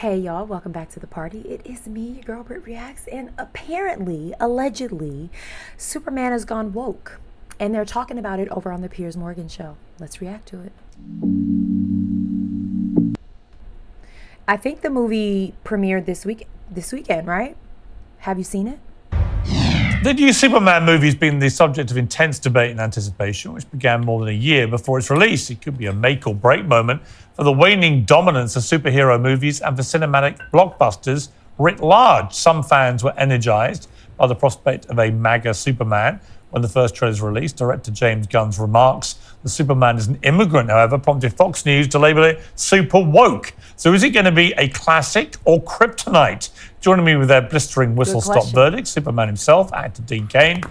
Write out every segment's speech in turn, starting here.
Hey y'all, welcome back to the party. It is me, your girl Britt Reacts, and apparently, allegedly, Superman has gone woke. And they're talking about it over on the Piers Morgan show. Let's react to it. I think the movie premiered this weekend, right? Have you seen it? The new Superman movie has been the subject of intense debate and anticipation, which began more than a year before its release. It could be a make or break moment for the waning dominance of superhero movies and for cinematic blockbusters writ large. Some fans were energized by the prospect of a MAGA Superman when the first trailers were released. Director James Gunn's remarks, the Superman is an immigrant, however, prompted Fox News to label it super woke. So is it going to be a classic or kryptonite? Joining me with their blistering whistle-stop verdict, Superman himself, actor Dean Cain,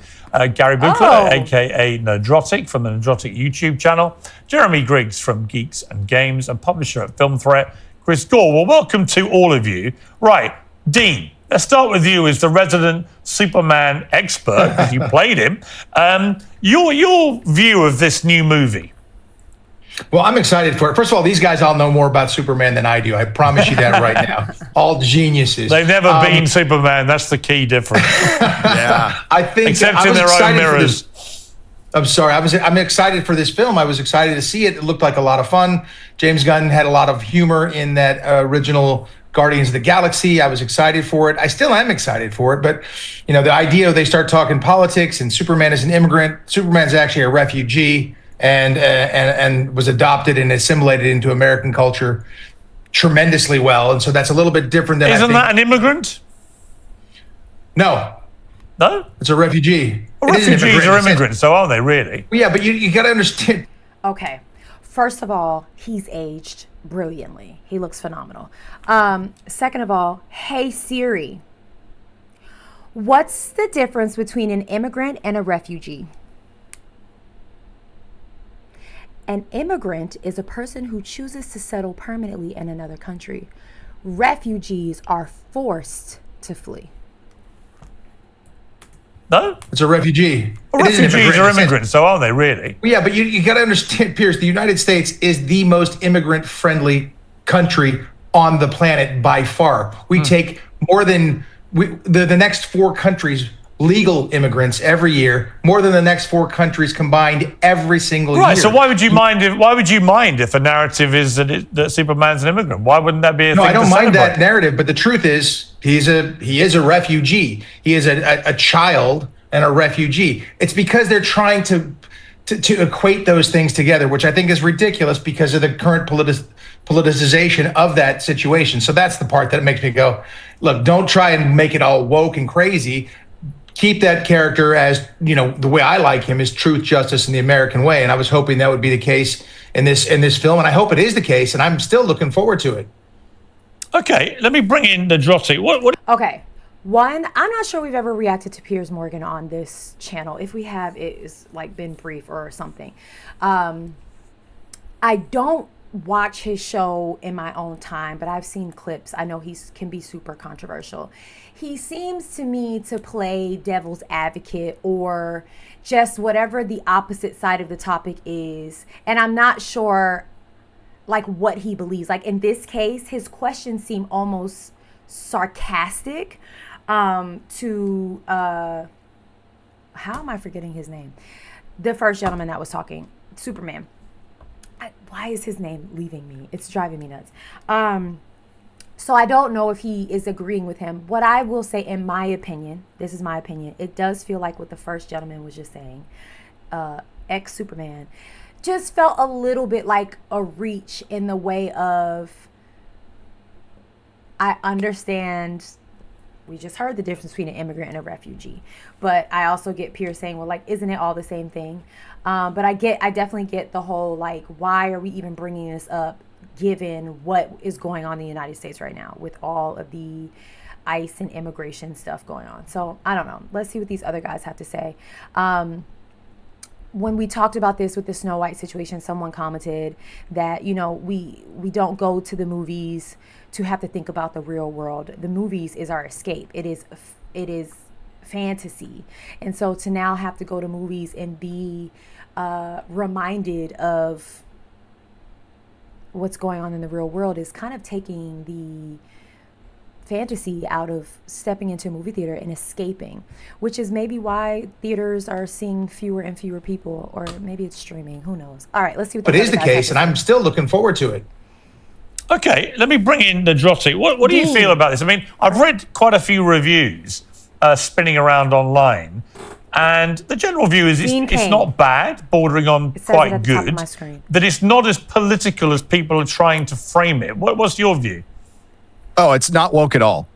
Gary Buchler, a.k.a. Nerdrotic from the Nerdrotic YouTube channel, Jeremy Griggs from Geeks and Games, and publisher at Film Threat, Chris Gore. Well, welcome to all of you. Right, Dean, let's start with you as the resident Superman expert, because you played him. Your view of this new movie? Well, I'm excited for it. First of all, these guys all know more about Superman than I do. I promise you that right now. All geniuses. They've never been Superman. That's the key difference. Yeah. I think except in their own mirrors. I'm sorry. I'm excited for this film. I was excited to see it. It looked like a lot of fun. James Gunn had a lot of humor in that original Guardians of the Galaxy. I was excited for it. I still am excited for it. But, you know, the idea they start talking politics and Superman is an immigrant. Superman's actually a refugee. And was adopted and assimilated into American culture tremendously well. And so that's a little bit different than Isn't that an immigrant? No. No? It's a refugee. Well, refugees are immigrants, so aren't they, really? Well, yeah, but you got to understand. Okay. First of all, he's aged brilliantly. He looks phenomenal. Second of all, hey Siri, what's the difference between an immigrant and a refugee? An immigrant is a person who chooses to settle permanently in another country. Refugees are forced to flee. No? It's a refugee. Well, refugees are immigrants, so aren't they, really? Well, yeah, but you got to understand, Piers, the United States is the most immigrant-friendly country on the planet by far. We take more than the next 4 countries legal immigrants every year, more than the next 4 countries combined every single year. Right. So why would you mind if a narrative is that Superman's an immigrant? Why wouldn't that be a thing? No, I don't to mind celebrate? that narrative, but the truth is he is a refugee. He is a child and a refugee. It's because they're trying to equate those things together, which I think is ridiculous because of the current politicization of that situation. So that's the part that makes me go, look, don't try and make it all woke and crazy. Keep that character as, you know, the way I like him is truth, justice, and the American way. And I was hoping that would be the case in this film. And I hope it is the case. And I'm still looking forward to it. Okay, let me bring in the Drotti. What? Okay. One, I'm not sure we've ever reacted to Piers Morgan on this channel. If we have, it's like been brief or something. I don't watch his show in my own time, but I've seen clips. I know he can be super controversial. He seems to me to play devil's advocate or just whatever the opposite side of the topic is. And I'm not sure like what he believes. Like in this case, his questions seem almost sarcastic to how am I forgetting his name? The first gentleman that was talking, Superman. Why is his name leaving me? It's driving me nuts. So I don't know if he is agreeing with him. What I will say, in my opinion, this is my opinion, it does feel like what the first gentleman was just saying, ex-Superman, just felt a little bit like a reach in the way of, I understand, we just heard the difference between an immigrant and a refugee. But I also get Piers saying, well, like, isn't it all the same thing? But I definitely get the whole, like, why are we even bringing this up given what is going on in the United States right now with all of the ICE and immigration stuff going on. So I don't know. Let's see what these other guys have to say. When we talked about this with the Snow White situation, someone commented that, you know, we don't go to the movies to have to think about the real world. The movies is our escape. It is fantasy. And so to now have to go to movies and be reminded of what's going on in the real world is kind of taking the fantasy out of stepping into a movie theater and escaping, which is maybe why theaters are seeing fewer and fewer people, or maybe it's streaming. Who knows? All right, let's see what But it is the case, and I'm still looking forward to it. Okay, let me bring in Nadroti. What do you feel about this? I mean, I've read quite a few reviews spinning around online, and the general view is it's not bad, bordering on quite good, that it's not as political as people are trying to frame it. What's your view? Oh, it's not woke at all.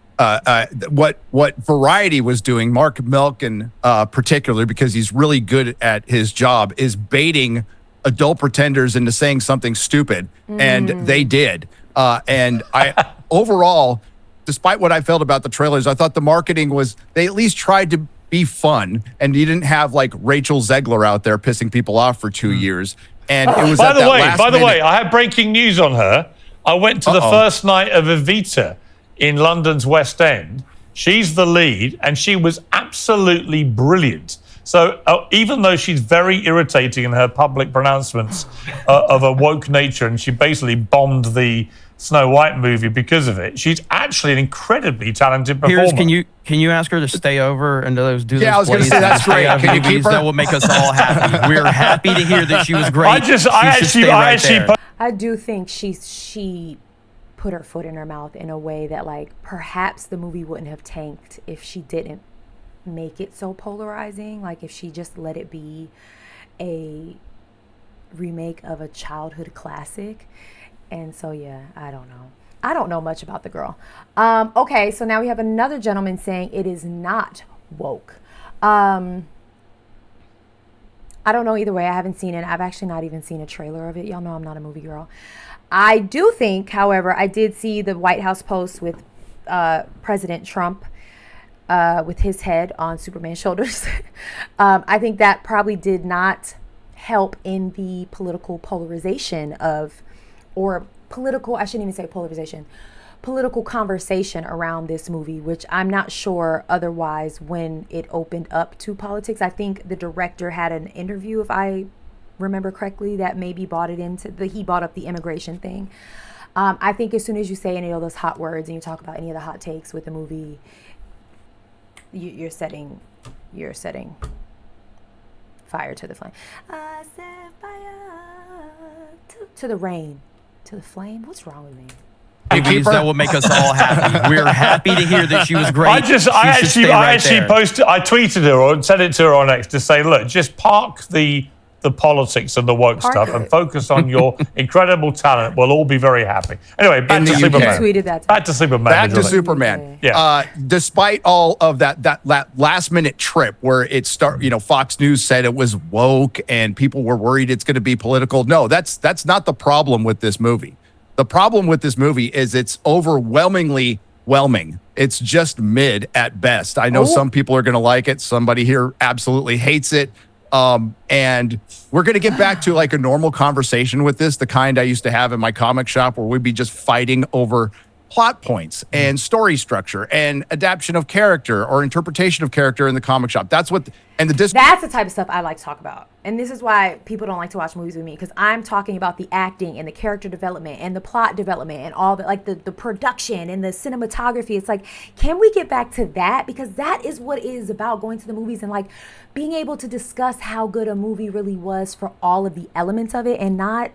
What Variety was doing, Mark Milken particularly, because he's really good at his job, is baiting adult pretenders into saying something stupid, and they did. And I overall, despite what I felt about the trailers, I thought the marketing was, they at least tried to be fun, and you didn't have like Rachel Zegler out there pissing people off for 2 years. And it was by the way, I have breaking news on her. I went to the first night of Evita in London's West End. She's the lead, and she was absolutely brilliant. So even though she's very irritating in her public pronouncements of a woke nature, and she basically bombed the Snow White movie because of it, she's actually an incredibly talented performer. PIERS, can you ask her to stay over and do those I was going to say that's great. Can you keep her? That will make us all happy. We're happy to hear that she was great. I do think she put her foot in her mouth in a way that, like, perhaps the movie wouldn't have tanked if she didn't make it so polarizing. Like, if she just let it be a remake of a childhood classic. And so, yeah, I don't know. I don't know much about the girl. Okay, so now we have another gentleman saying it is not woke. I don't know either way. I haven't seen it. I've actually not even seen a trailer of it. Y'all know I'm not a movie girl. I do think, however, I did see the White House post with President Trump with his head on Superman's shoulders. I think that probably did not help in the political polarization of, or political, I shouldn't even say polarization, political conversation around this movie, which I'm not sure otherwise when it opened up to politics. I think the director had an interview, if I remember correctly, that maybe brought it into he brought up the immigration thing. I think as soon as you say any of those hot words and you talk about any of the hot takes with the movie, you're setting fire to the flame. I set fire to the rain, to the flame. What's wrong with me? That will make us all happy. We're happy to hear that she was great. I tweeted her or sent it to her on X to say, look, just park the politics and the woke stuff and focus on your incredible talent. We'll all be very happy. Anyway, back to Superman. Tweeted that. Back to Superman. Back to Superman. Yeah. Despite all of that last minute trip where it Fox News said it was woke and people were worried it's going to be political. No, that's not the problem with this movie. The problem with this movie is it's overwhelmingly whelming. It's just mid at best. I know some people are going to like it. Somebody here absolutely hates it. And we're going to get back to like a normal conversation with this, the kind I used to have in my comic shop where we'd be just fighting over plot points and story structure and adaptation of character or interpretation of character in the comic shop. That's what, and that's the type of stuff I like to talk about. And this is why people don't like to watch movies with me, because I'm talking about the acting and the character development and the plot development and all the, like the production and the cinematography. It's like, can we get back to that? Because that is what it is about, going to the movies and like being able to discuss how good a movie really was for all of the elements of it and not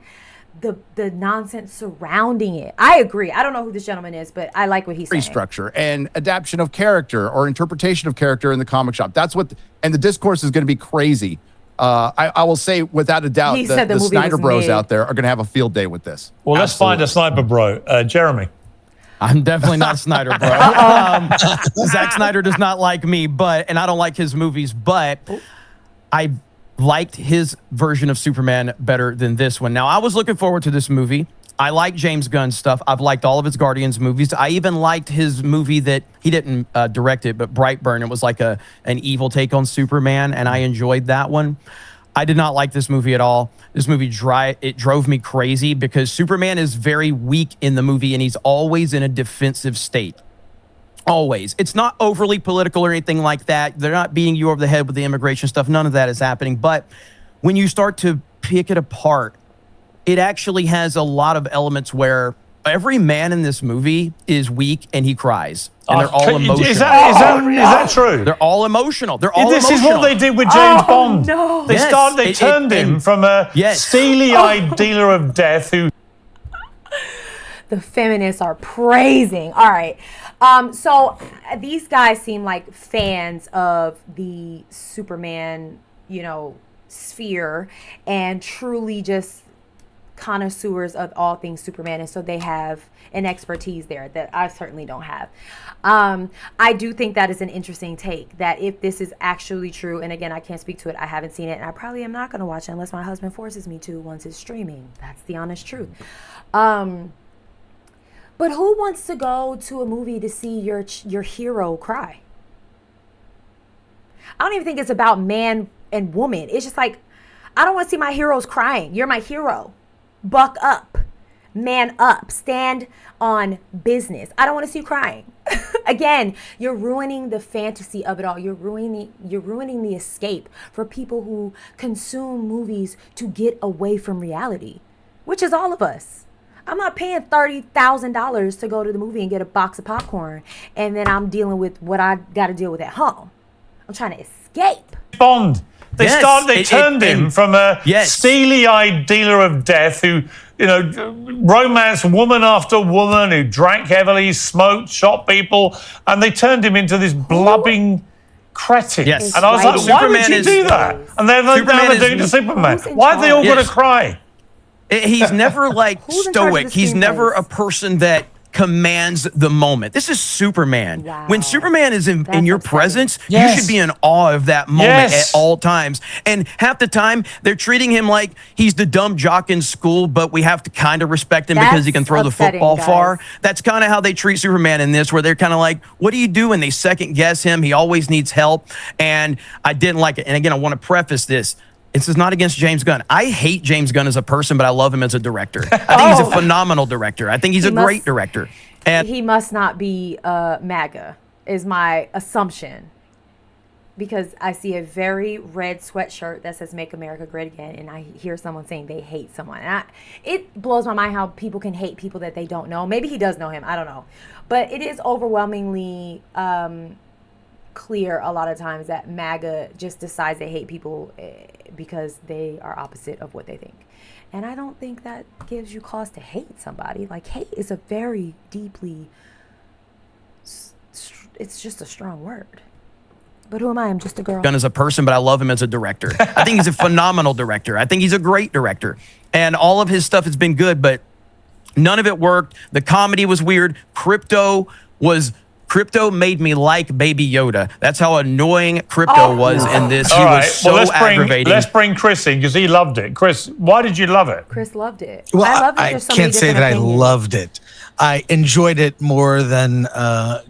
the nonsense surrounding it. I agree. I don't know who this gentleman is, but I like what he's saying. Structure and adaptation of character or interpretation of character in the comic shop. That's what, and the discourse is going to be crazy. I will say without a doubt that the Snyder Bros out there are going to have a field day with this. Well, let's find a sniper bro. Jeremy. I'm definitely not a Snyder bro. Zack Snyder does not like me, and I don't like his movies, but I liked his version of Superman better than this one. Now, I was looking forward to this movie. I like James Gunn's stuff. I've liked all of his Guardians movies. I even liked his movie that he didn't direct it, but Brightburn. It was like an evil take on Superman, and I enjoyed that one. I did not like this movie at all. This movie drove me crazy because Superman is very weak in the movie, and he's always in a defensive state. Always. It's not overly political or anything like that. They're not beating you over the head with the immigration stuff. None of that is happening. But when you start to pick it apart it actually has a lot of elements where every man in this movie is weak and he cries. And they're all emotional. Is that true? They're all emotional. They're all This emotional. is what they did with James Bond. No. They turned him from a steely-eyed dealer of death who... The feminists are praising. All right. So these guys seem like fans of the Superman, sphere, and truly just connoisseurs of all things Superman. And so they have an expertise there that I certainly don't have. I do think that is an interesting take, that if this is actually true, and again, I can't speak to it, I haven't seen it, and I probably am not going to watch it unless my husband forces me to once it's streaming. That's the honest truth. But who wants to go to a movie to see your hero cry? I don't even think it's about man and woman. It's just like, I don't want to see my heroes crying. You're my hero. Buck up. Man up. Stand on business. I don't want to see you crying. Again, you're ruining the fantasy of it all. You're ruining the escape for people who consume movies to get away from reality, which is all of us. I'm not paying $30,000 to go to the movie and get a box of popcorn, and then I'm dealing with what I got to deal with at home. I'm trying to escape. Bond. They turned him from a steely-eyed dealer of death who, romanced woman after woman, who drank heavily, smoked, shot people, and they turned him into this blubbing cretin. Yes. And I was like, why would you do that? And then they're doing it to Superman. Why are they all going to cry? He's never stoic. He's never screenplays? a person that commands the moment. This is Superman. Wow. When Superman is in your upsetting. presence, you should be in awe of that moment at all times. And half the time, they're treating him like he's the dumb jock in school, but we have to kind of respect him because he can throw the football far. That's kind of how they treat Superman in this, where they're kind of like, what do you do? And they second guess him. He always needs help. And I didn't like it. And again, I want to preface this. This is not against James Gunn. I hate James Gunn as a person, but I love him as a director. I think he's a phenomenal director. I think he's a great director. And he must not be MAGA, is my assumption. Because I see a very red sweatshirt that says "Make America Great Again," and I hear someone saying they hate someone. And it blows my mind how people can hate people that they don't know. Maybe he does know him. I don't know. But it is overwhelmingly clear a lot of times that MAGA just decides they hate people because they are opposite of what they think. And I don't think that gives you cause to hate somebody. Like, hate is a very deeply, it's just a strong word. But who am I? I'm just a girl. Gunn as a person, but I love him as a director. I think he's a phenomenal director. I think he's a great director. And all of his stuff has been good, but none of it worked. The comedy was weird. Crypto made me like Baby Yoda. That's how annoying Crypto was in this. He was so aggravating. Let's bring Chris in because he loved it. Chris, why did you love it? Chris loved it. Well, I loved it. I There's so can't many say that different I opinions. loved it. I enjoyed it more than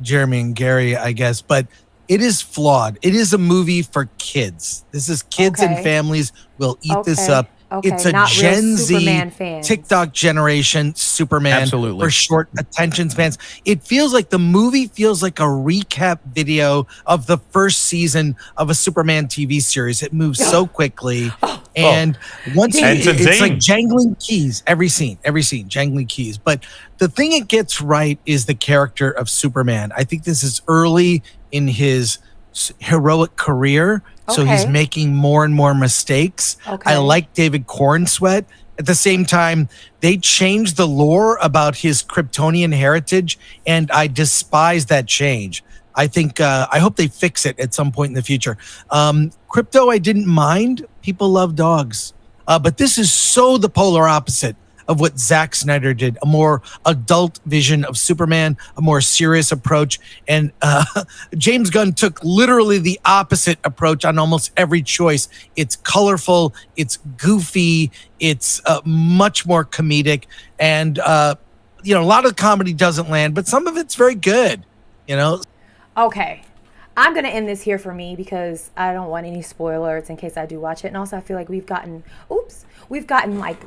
Jeremy and Gary, I guess, but it is flawed. It is a movie for kids. This is kids and families will eat this up. It's a not real Gen Superman Z fans. TikTok generation Superman Absolutely. for short attention spans. It feels like the movie feels like a recap video of the first season of a Superman TV series. It moves so quickly. And once it's like jangling keys, every scene, jangling keys. But the thing it gets right is the character of Superman. I think this is early in his heroic career. So he's making more and more mistakes. I like David Cornsweet. At the same time, they changed the lore about his Kryptonian heritage, and I despise that change. I think I hope they fix it at some point in the future. Crypto, I didn't mind. People love dogs. But this is so the polar opposite of what Zack Snyder did, a more adult vision of Superman, a more serious approach. And James Gunn took literally the opposite approach on almost every choice. It's colorful, it's goofy, it's much more comedic. And, a lot of the comedy doesn't land, but some of it's very good, Okay. I'm going to end this here for me because I don't want any spoilers in case I do watch it. And also I feel like we've gotten like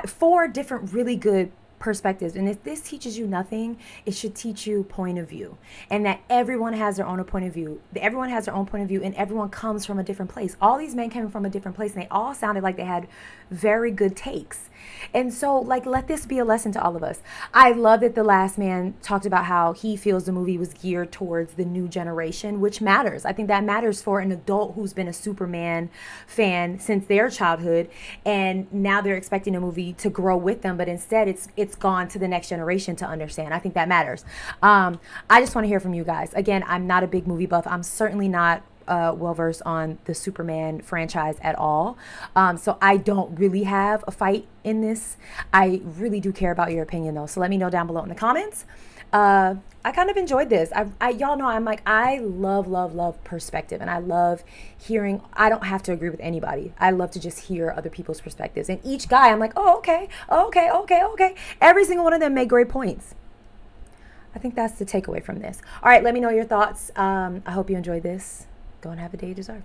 4 different really good perspectives. And if this teaches you nothing, it should teach you point of view, and that everyone has their own point of view. Everyone has their own point of view, and everyone comes from a different place. All these men came from a different place, and they all sounded like they had very good takes. And so, like, let this be a lesson to all of us. I love that the last man talked about how he feels the movie was geared towards the new generation, which matters. I think that matters for an adult who's been a Superman fan since their childhood, and now they're expecting a movie to grow with them, but instead it's gone to the next generation to understand. I think that matters. I just want to hear from you guys. Again, I'm not a big movie buff. I'm certainly not well-versed on the Superman franchise at all. So I don't really have a fight in this. I really do care about your opinion, though. So let me know down below in the comments. I kind of enjoyed this. Y'all know I love perspective, and I love hearing. I don't have to agree with anybody. I love to just hear other people's perspectives. And each guy, I'm like, oh, okay. Every single one of them made great points. I think that's the takeaway from this. All right, let me know your thoughts. I hope you enjoyed this. Go and have a day you deserve.